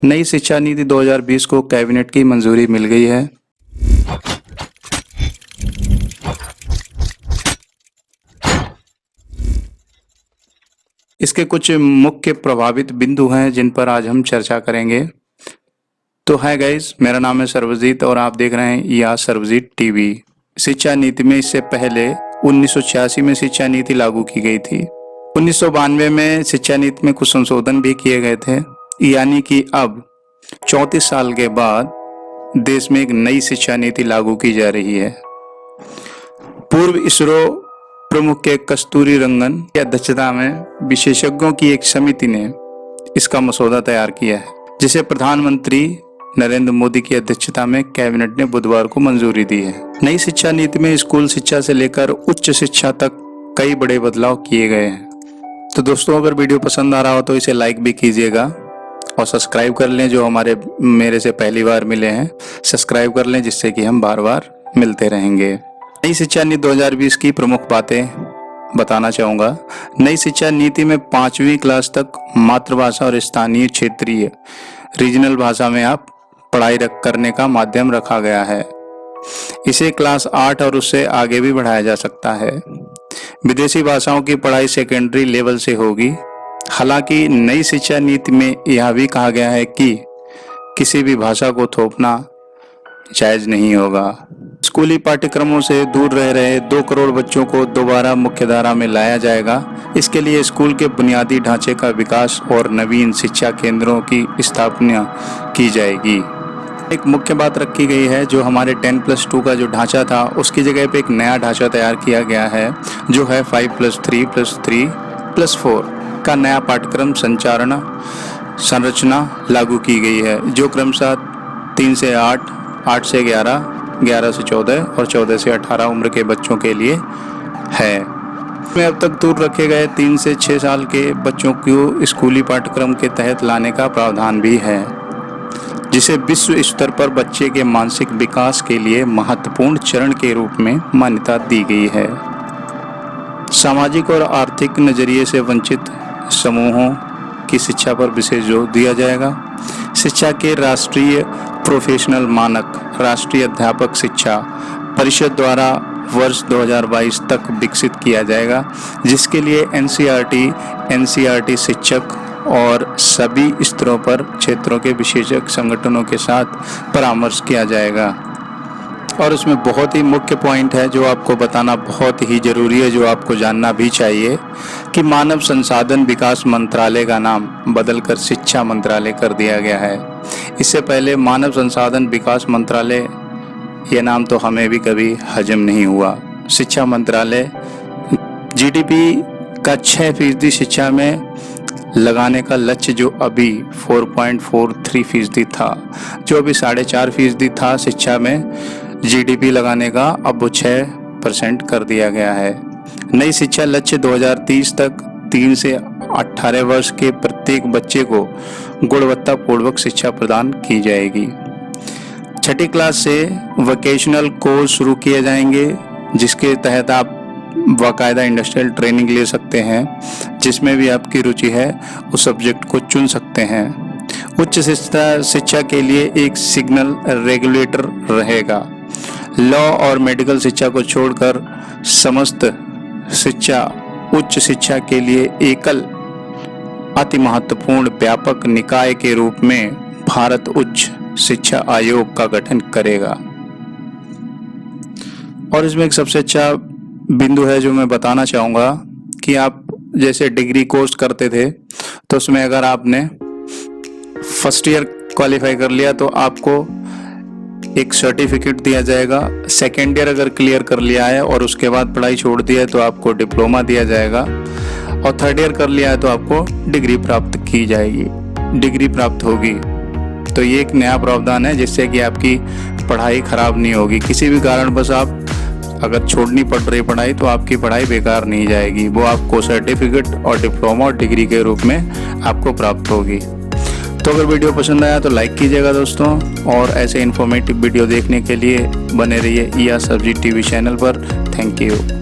नई शिक्षा नीति 2020 को कैबिनेट की मंजूरी मिल गई है। इसके कुछ मुख्य प्रभावित बिंदु हैं जिन पर आज हम चर्चा करेंगे। तो हाय गाइस, मेरा नाम है सर्वजीत और आप देख रहे हैं या सर्वजीत टीवी। शिक्षा नीति में इससे पहले 1986 में शिक्षा नीति लागू की गई थी। 1992 में शिक्षा नीति में कुछ संशोधन भी किए गए थे, यानी कि अब 34 साल के बाद देश में एक नई शिक्षा नीति लागू की जा रही है। पूर्व इसरो प्रमुख के कस्तूरी रंगन की अध्यक्षता में विशेषज्ञों की एक समिति ने इसका मसौदा तैयार किया है, जिसे प्रधानमंत्री नरेंद्र मोदी की अध्यक्षता में कैबिनेट ने बुधवार को मंजूरी दी है। नई शिक्षा नीति में स्कूल शिक्षा से लेकर उच्च शिक्षा तक कई बड़े बदलाव किए गए हैं। तो दोस्तों, अगर वीडियो पसंद आ रहा हो तो इसे लाइक भी कीजिएगा और सब्सक्राइब कर लें। जो मेरे से पहली बार मिले हैं, सब्सक्राइब कर लें, जिससे कि हम बार बार मिलते रहेंगे। नई शिक्षा नीति 2020 की प्रमुख बातें बताना चाहूँगा। नई शिक्षा नीति में 5वीं क्लास तक मातृभाषा और स्थानीय क्षेत्रीय रीजनल भाषा में आप पढ़ाई करने का माध्यम रखा गया है। इसे क्लास 8 और उससे आगे भी बढ़ाया जा सकता है। विदेशी भाषाओं की पढ़ाई सेकेंडरी लेवल से होगी। हालांकि नई शिक्षा नीति में यह भी कहा गया है कि किसी भी भाषा को थोपना जायज नहीं होगा। स्कूली पाठ्यक्रमों से दूर रह रहे 2 करोड़ बच्चों को दोबारा मुख्यधारा में लाया जाएगा। इसके लिए स्कूल के बुनियादी ढांचे का विकास और नवीन शिक्षा केंद्रों की स्थापना की जाएगी। एक मुख्य बात रखी गई है, जो हमारे 10+2 का जो ढांचा था उसकी जगह पे एक नया ढांचा तैयार किया गया है, जो है 5+3+3+4 का नया पाठ्यक्रम संरचना लागू की गई है, जो क्रमशः 3 से 8, 8 से 11, 11 से 14 और 14 से 18 उम्र के बच्चों के लिए है। में अब तक दूर रखे गए 3 से 6 साल के बच्चों को स्कूली पाठ्यक्रम के तहत लाने का प्रावधान भी है, जिसे विश्व स्तर पर बच्चे के मानसिक विकास के लिए महत्वपूर्ण चरण के रूप में मान्यता दी गई है। सामाजिक और आर्थिक नजरिए से वंचित समूहों की शिक्षा पर विशेष जोर दिया जाएगा। शिक्षा के राष्ट्रीय प्रोफेशनल मानक राष्ट्रीय अध्यापक शिक्षा परिषद द्वारा वर्ष 2022 तक विकसित किया जाएगा, जिसके लिए एनसीईआरटी शिक्षक और सभी स्तरों पर क्षेत्रों के विशेषज्ञ संगठनों के साथ परामर्श किया जाएगा। और उसमें बहुत ही मुख्य पॉइंट है जो आपको बताना बहुत ही जरूरी है, जो आपको जानना भी चाहिए, कि मानव संसाधन विकास मंत्रालय का नाम बदलकर शिक्षा मंत्रालय कर दिया गया है। इससे पहले मानव संसाधन विकास मंत्रालय, यह नाम तो हमें भी कभी हजम नहीं हुआ। शिक्षा मंत्रालय जीडीपी का 6% शिक्षा में लगाने का लक्ष्य, जो अभी 4.43% था, जो अभी 4.5% था शिक्षा में जीडीपी लगाने का, अब वो 6% कर दिया गया है। नई शिक्षा लक्ष्य 2030 तक 3 से 18 वर्ष के प्रत्येक बच्चे को गुणवत्तापूर्वक शिक्षा प्रदान की जाएगी। 6ठी क्लास से वोकेशनल कोर्स शुरू किए जाएंगे, जिसके तहत आप बाकायदा इंडस्ट्रियल ट्रेनिंग ले सकते हैं। जिसमें भी आपकी रुचि है उस सब्जेक्ट को चुन सकते हैं। उच्च शिक्षा के लिए एक सिग्नल रेगुलेटर रहेगा। लॉ और मेडिकल शिक्षा को छोड़कर समस्त शिक्षा उच्च शिक्षा के लिए एकल अति महत्वपूर्ण व्यापक निकाय के रूप में भारत उच्च शिक्षा आयोग का गठन करेगा। और इसमें एक सबसे अच्छा बिंदु है जो मैं बताना चाहूँगा, कि आप जैसे डिग्री कोर्स करते थे तो उसमें अगर आपने फर्स्ट ईयर क्वालिफाई कर लिया तो आपको एक सर्टिफिकेट दिया जाएगा। सेकेंड ईयर अगर क्लियर कर लिया है और उसके बाद पढ़ाई छोड़ दी है तो आपको डिप्लोमा दिया जाएगा, और थर्ड ईयर कर लिया है तो आपको डिग्री प्राप्त की जाएगी, डिग्री प्राप्त होगी। तो ये एक नया प्रावधान है, जिससे कि आपकी पढ़ाई खराब नहीं होगी। किसी भी कारण बस आप अगर छोड़नी पड़ रही पढ़ाई तो आपकी पढ़ाई बेकार नहीं जाएगी, वो आपको सर्टिफिकेट और डिप्लोमा और डिग्री के रूप में आपको प्राप्त होगी। तो अगर वीडियो पसंद आया तो लाइक कीजिएगा दोस्तों, और ऐसे इन्फॉर्मेटिव वीडियो देखने के लिए बने रहिए या सर्वजीत टीवी चैनल पर। Thank you.